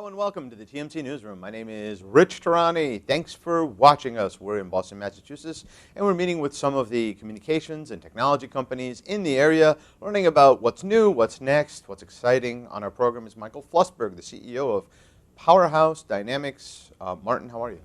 Hello and welcome to the TMC Newsroom. My name is Rich Tarani. Thanks for watching us. We're in Boston, Massachusetts, and we're meeting with some of the communications and technology companies in the area, learning about what's new, what's next, what's exciting. On our program is Michael Flussberg, the CEO of Powerhouse Dynamics. Martin, how are you?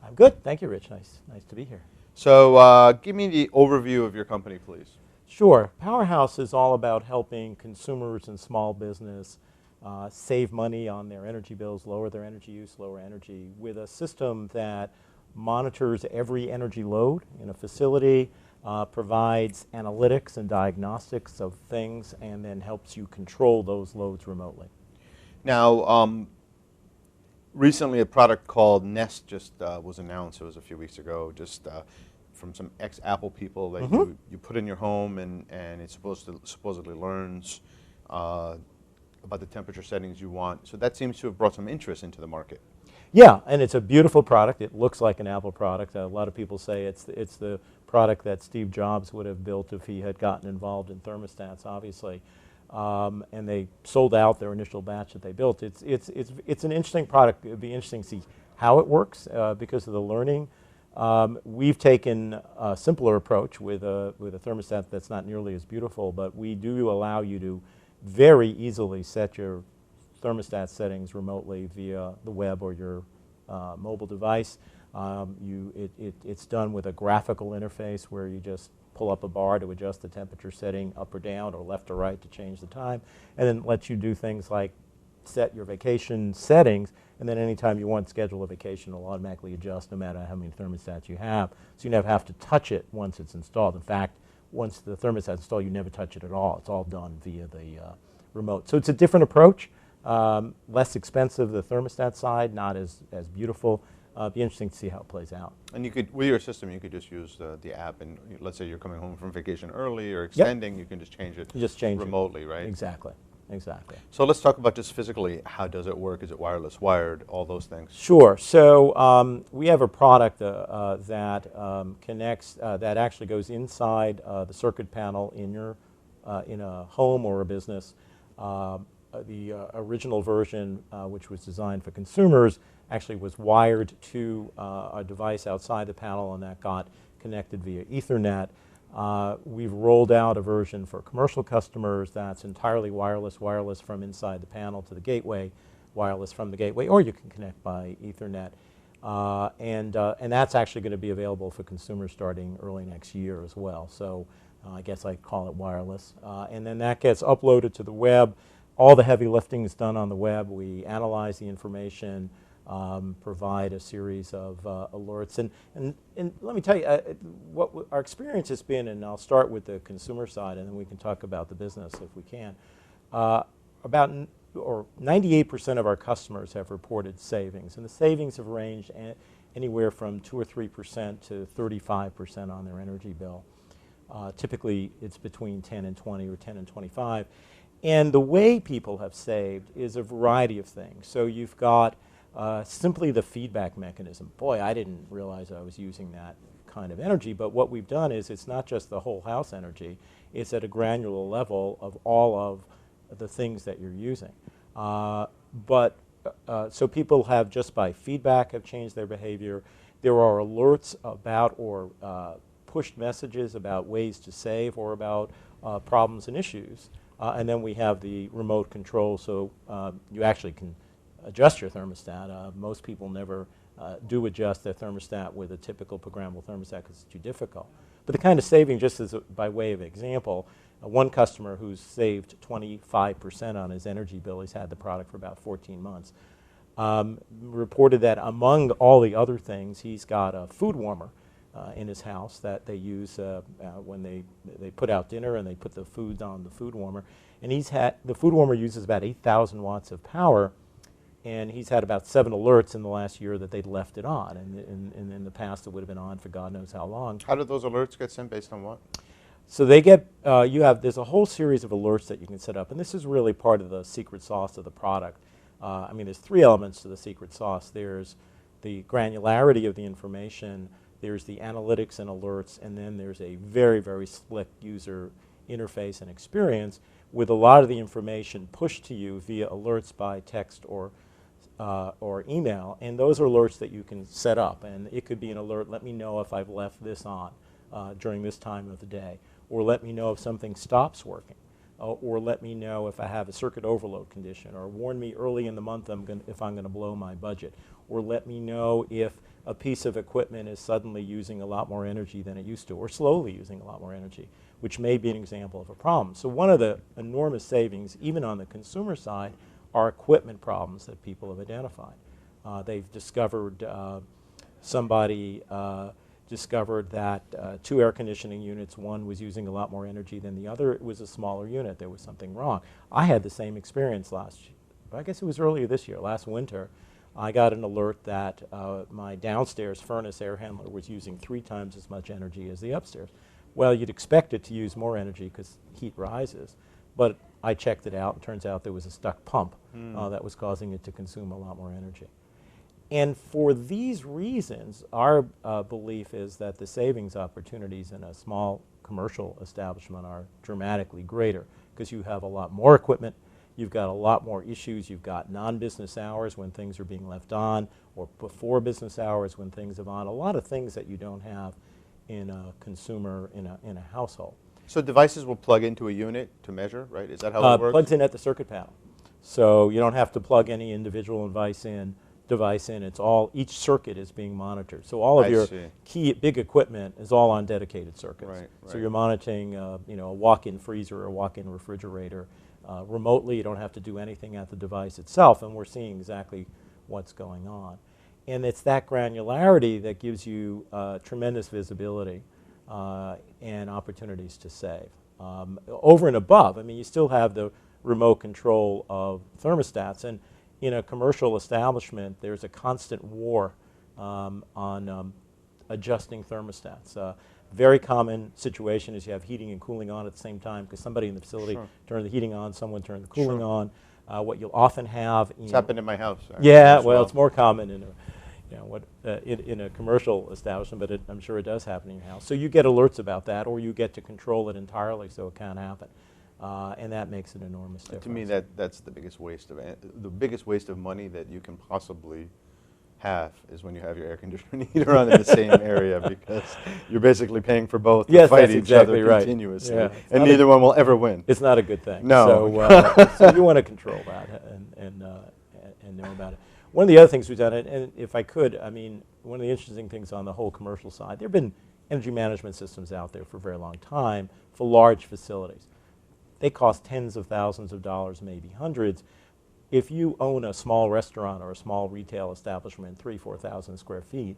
I'm good. Thank you, Rich. Nice to be here. So give me the overview of your company, please. Sure. Powerhouse is all about helping consumers and small business save money on their energy bills, lower their energy use, lower energy, with a system that monitors every energy load in a facility, provides analytics and diagnostics of things, and then helps you control those loads remotely. Now, recently a product called Nest just was announced. It was a few weeks ago, just from some ex-Apple people that you put in your home, and it supposedly learns about the temperature settings you want. So that seems to have brought some interest into the market. Yeah, and it's a beautiful product. It looks like an Apple product. A lot of people say it's the product that Steve Jobs would have built if he had gotten involved in thermostats, obviously. And they sold out their initial batch that they built. It's an interesting product. It'd be interesting to see how it works because of the learning. We've taken a simpler approach with a thermostat that's not nearly as beautiful, but we do allow you to very easily set your thermostat settings remotely via the web or your mobile device. It's done with a graphical interface where you just pull up a bar to adjust the temperature setting up or down or left or right to change the time, and then lets you do things like set your vacation settings, and then anytime you want to schedule a vacation, it'll automatically adjust no matter how many thermostats you have. So you never have to touch it once it's installed. In fact, once the thermostat's installed, you never touch it at all. It's all done via the remote. So it's a different approach, less expensive, the thermostat side, not as beautiful. Be interesting to see how it plays out. And you could, with your system, you could just use the app, and let's say you're coming home from vacation early or extending, you can just change it remotely, right? Exactly. Exactly. So let's talk about just physically, how does it work? Is it wireless, wired, all those things? Sure. So we have a product that connects, that actually goes inside the circuit panel in in a home or a business. The original version, which was designed for consumers, actually was wired to a device outside the panel, and that got connected via Ethernet. We've rolled out a version for commercial customers that's entirely wireless from inside the panel to the gateway, wireless from the gateway, or you can connect by Ethernet. And that's actually going to be available for consumers starting early next year as well. So I guess I'd call it wireless. And then that gets uploaded to the web. All the heavy lifting is done on the web. We analyze the information, provide a series of alerts. And let me tell you, what our experience has been, and I'll start with the consumer side, and then we can talk about the business if we can. About 98% of our customers have reported savings, and the savings have ranged anywhere from 2 or 3% to 35% on their energy bill. Typically, it's between 10 and 20 or 10 and 25. And the way people have saved is a variety of things. So you've got simply the feedback mechanism. Boy, I didn't realize I was using that kind of energy, but what we've done is it's not just the whole house energy, it's at a granular level of all of the things that you're using. So people have, just by feedback, have changed their behavior. There are alerts about or pushed messages about ways to save or about problems and issues. And then we have the remote control, so you actually can adjust your thermostat. Most people never do adjust their thermostat with a typical programmable thermostat because it's too difficult. But the kind of saving, just as by way of example, one customer who's saved 25% on his energy bill, he's had the product for about 14 months, reported that among all the other things, he's got a food warmer in his house that they use when they put out dinner and they put the food on the food warmer. And the food warmer uses about 8,000 watts of power, and he's had about 7 alerts in the last year that they'd left it on. And in the past, it would have been on for God knows how long. How do those alerts get sent, based on what? So they get, there's a whole series of alerts that you can set up, and this is really part of the secret sauce of the product. I mean, there's 3 elements to the secret sauce. There's the granularity of the information, there's the analytics and alerts, and then there's a very, very slick user interface and experience with a lot of the information pushed to you via alerts by text or or email, and those are alerts that you can set up. And it could be an alert, let me know if I've left this on during this time of the day, or let me know if something stops working, or let me know if I have a circuit overload condition, or warn me early in the month if I'm going to blow my budget, or let me know if a piece of equipment is suddenly using a lot more energy than it used to, or slowly using a lot more energy, which may be an example of a problem. So one of the enormous savings, even on the consumer side, are equipment problems that people have identified. They've discovered, somebody discovered that 2 air conditioning units, one was using a lot more energy than the other. It was a smaller unit. There was something wrong. I had the same experience I guess it was earlier this year, last winter. I got an alert that my downstairs furnace air handler was using 3 times as much energy as the upstairs. Well, you'd expect it to use more energy because heat rises, but I checked it out, and turns out there was a stuck pump that was causing it to consume a lot more energy. And for these reasons, our belief is that the savings opportunities in a small commercial establishment are dramatically greater because you have a lot more equipment, you've got a lot more issues, you've got non-business hours when things are being left on, or before business hours when things are on, a lot of things that you don't have in a consumer, in a household. So devices will plug into a unit to measure, right? Is that how it works? Plugs in at the circuit panel. So you don't have to plug any individual device in. It's all, each circuit is being monitored. So all of your key big equipment is all on dedicated circuits. Right. So you're monitoring a walk-in freezer or a walk-in refrigerator remotely. You don't have to do anything at the device itself, and we're seeing exactly what's going on. And it's that granularity that gives you tremendous visibility and opportunities to save. Over and above, I mean, you still have the remote control of thermostats, and in a commercial establishment, there's a constant war on adjusting thermostats. Very common situation is you have heating and cooling on at the same time because somebody in the facility turned the heating on, someone turned the cooling on. What you'll often have, it's happened in my house. Yeah, well, it's more common in in a commercial establishment, but I'm sure it does happen in your house. So you get alerts about that, or you get to control it entirely, so it can't happen, and that makes an enormous difference. To me, that's the biggest waste of money that you can possibly have is when you have your air conditioner and heater on in the same area, because you're basically paying for both to fight each other continuously, and neither one will ever win. It's not a good thing. No. So you want to control that and know about it. One of the other things we've done, and if I could, I mean, one of the interesting things on the whole commercial side, there have been energy management systems out there for a very long time for large facilities. They cost tens of thousands of dollars, maybe hundreds. If you own a small restaurant or a small retail establishment, 3,000 to 4,000 square feet,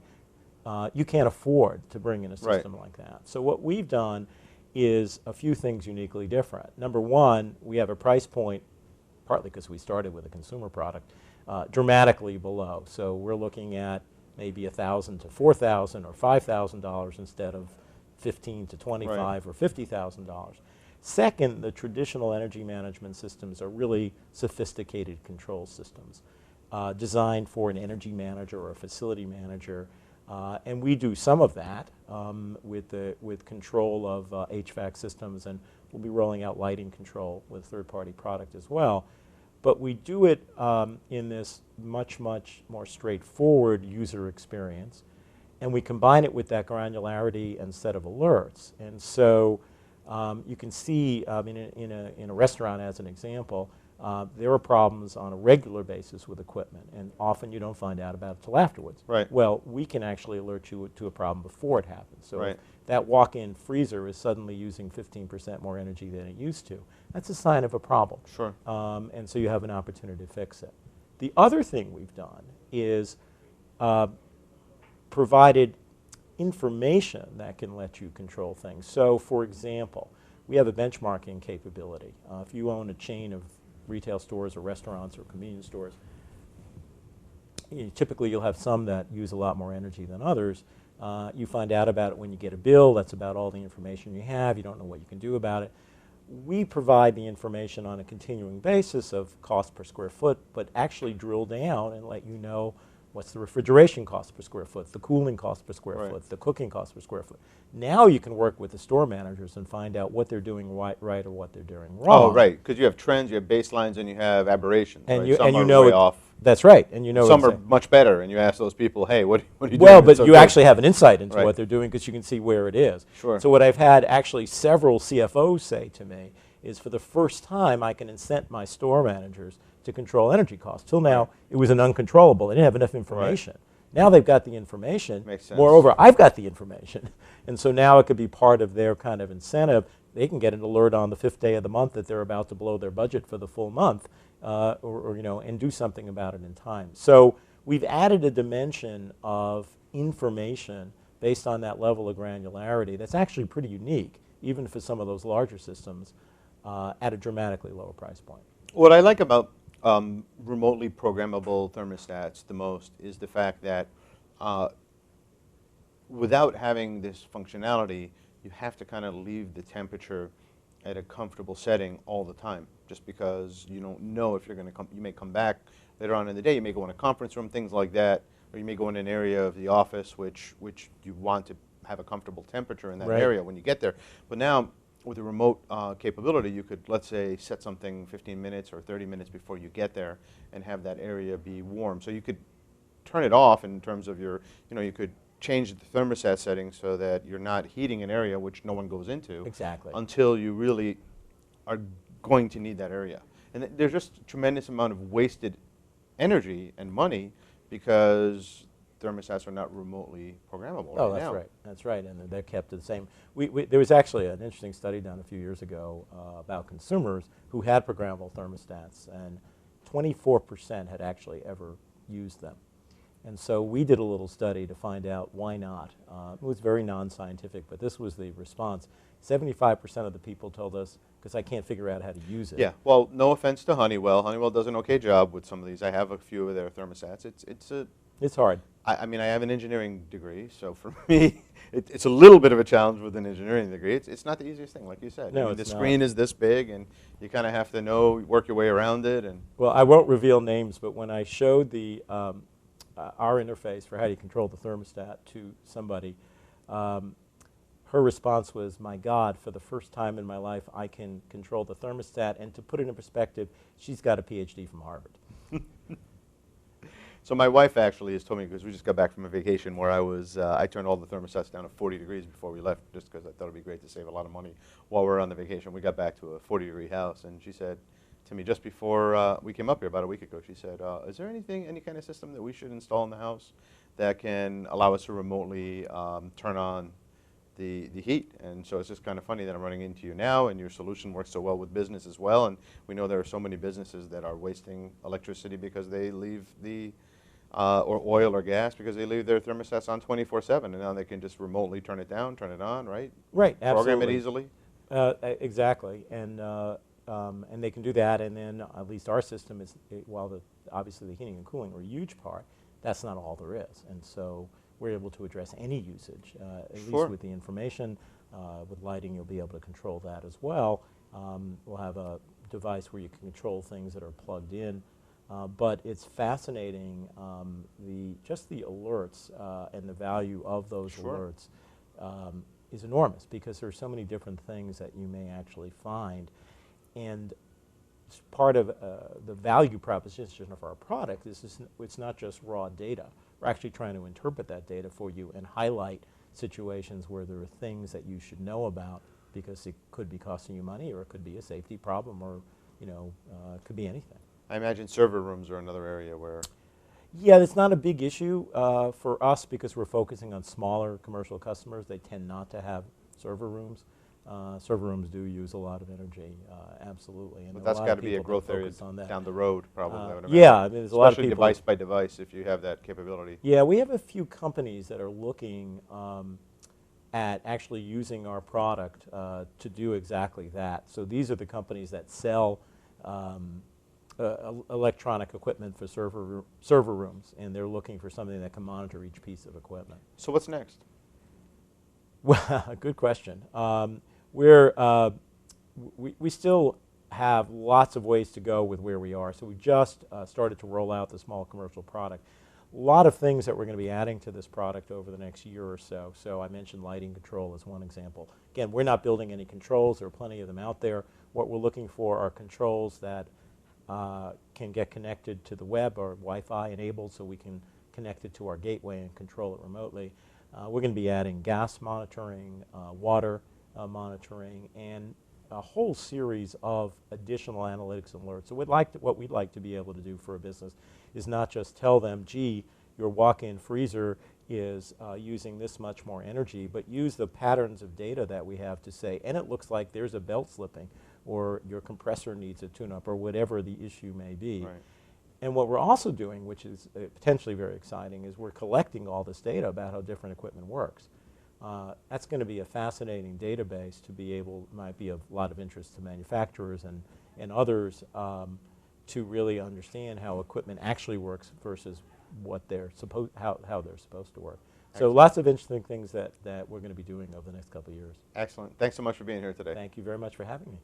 you can't afford to bring in a system like that. So what we've done is a few things uniquely different. Number one, we have a price point, partly because we started with a consumer product, dramatically below. So we're looking at maybe $1,000 to $4,000 or $5,000 instead of $15,000 to $25,000 or $50,000. Second, the traditional energy management systems are really sophisticated control systems designed for an energy manager or a facility manager, and we do some of that with control of HVAC systems, and we'll be rolling out lighting control with third-party product as well. But we do it in this much more straightforward user experience, and we combine it with that granularity and set of alerts. And so you can see in a restaurant, as an example, there are problems on a regular basis with equipment, and often you don't find out about it till afterwards. Right. Well, we can actually alert you to a problem before it happens. So if that walk-in freezer is suddenly using 15% more energy than it used to, that's a sign of a problem. Sure. And so you have an opportunity to fix it. The other thing we've done is provided information that can let you control things. So, for example, we have a benchmarking capability. If you own a chain of retail stores or restaurants or convenience stores, typically you'll have some that use a lot more energy than others. You find out about it when you get a bill. That's about all the information you have. You don't know what you can do about it. We provide the information on a continuing basis of cost per square foot, but actually drill down and let you know What's the refrigeration cost per square foot, the cooling cost per square Right. foot, the cooking cost per square foot. Now you can work with the store managers and find out what they're doing right or what they're doing wrong. Oh, right, because you have trends, you have baselines, and you have aberrations. And right? you Some and you are know way it, off. That's right, and you know Some are exactly. much better, and you ask those people, hey, what are you doing? Well, that's but so you good? actually have an insight into Right. what they're doing because you can see where it is. Sure. So what I've had actually several CFOs say to me is, for the first time, I can incent my store managers to control energy costs. Till now, Right. it was an uncontrollable. They didn't have enough information. Now they've got the information. Makes sense. Moreover, I've got the information. And so now it could be part of their kind of incentive. They can get an alert on the 5th day of the month that they're about to blow their budget for the full month, or and do something about it in time. So we've added a dimension of information based on that level of granularity that's actually pretty unique, even for some of those larger systems, at a dramatically lower price point. What I like about remotely programmable thermostats the most is the fact that without having this functionality, you have to kind of leave the temperature at a comfortable setting all the time, just because you don't know if you're going to come. You may come back later on in the day. You may go in a conference room, things like that, or you may go in an area of the office which you want to have a comfortable temperature in that Right. area when you get there. But now, with the remote capability, you could, let's say, set something 15 minutes or 30 minutes before you get there and have that area be warm. So you could turn it off in terms of your, you could change the thermostat settings so that you're not heating an area which no one goes into. Exactly. Until you really are going to need that area. And there's just a tremendous amount of wasted energy and money because thermostats are not remotely programmable Oh, right that's now. right. That's right, and they're kept the same. There was actually an interesting study done a few years ago about consumers who had programmable thermostats, and 24% had actually ever used them. And so we did a little study to find out why not. It was very non-scientific, but this was the response. 75% of the people told us, because I can't figure out how to use it. Yeah, well, no offense to Honeywell. Honeywell does an okay job with some of these. I have a few of their thermostats. It's hard. I mean, I have an engineering degree, so for me, it's a little bit of a challenge with an engineering degree. It's not the easiest thing, like you said. No, I mean, the it's screen not. is this big, and you kind of have to work your way around it. And Well, I won't reveal names, but when I showed the our interface for how you control the thermostat to somebody, her response was, "My God, for the first time in my life, I can control the thermostat." And to put it in perspective, she's got a PhD from Harvard. so my wife actually has told me, because we just got back from a vacation where I turned all the thermostats down to 40 degrees before we left, just because I thought it would be great to save a lot of money while we're on the vacation. We got back to a 40-degree house, and she said to me just before we came up here about a week ago, she said, is there any kind of system that we should install in the house that can allow us to remotely turn on the heat? And so it's just kind of funny that I'm running into you now, and your solution works so well with business as well. And we know there are so many businesses that are wasting electricity because they leave or oil or gas, because they leave their thermostats on 24/7, and now they can just remotely turn it down, turn it on, right? Right, absolutely. Program it easily. Exactly, and they can do that. And then at least our system is, while obviously the heating and cooling are a huge part, that's not all there is. And so we're able to address any usage, at Sure. least with the information. With lighting, you'll be able to control that as well. We'll have a device where you can control things that are plugged in. But it's fascinating, just the alerts and the value of those Sure. alerts is enormous, because there are so many different things that you may actually find. And part of the value proposition of our product is it's not just raw data. We're actually trying to interpret that data for you and highlight situations where there are things that you should know about, because it could be costing you money, or it could be a safety problem, or it could be anything. I imagine server rooms are another area where. Yeah, it's not a big issue for us, because we're focusing on smaller commercial customers. They tend not to have server rooms. Server rooms do use a lot of energy, absolutely. And But a that's lot got of to be a people growth area focus on that. down the road, probably. I would imagine. Yeah, I mean, there's a lot of Especially people. device by device, if you have that capability. Yeah, we have a few companies that are looking at actually using our product to do exactly that. So these are the companies that sell electronic equipment for server rooms, and they're looking for something that can monitor each piece of equipment. So what's next? Well, good question. We still have lots of ways to go with where we are. So we just started to roll out the small commercial product. A lot of things that we're going to be adding to this product over the next year or so. So I mentioned lighting control as one example. Again, we're not building any controls. There are plenty of them out there. What we're looking for are controls that can get connected to the web or Wi-Fi enabled, so we can connect it to our gateway and control it remotely. We're going to be adding gas monitoring, water monitoring, and a whole series of additional analytics and alerts. So what we'd like to be able to do for a business is not just tell them, gee, your walk-in freezer is using this much more energy, but use the patterns of data that we have to say, and it looks like there's a belt slipping, or your compressor needs a tune-up, or whatever the issue may be. Right. And what we're also doing, which is potentially very exciting, is we're collecting all this data about how different equipment works. That's going to be a fascinating database to be able, might be of a lot of interest to manufacturers and others to really understand how equipment actually works versus what they're how they're supposed to work. Excellent. So lots of interesting things that we're going to be doing over the next couple of years. Excellent. Thanks so much for being here today. Thank you very much for having me.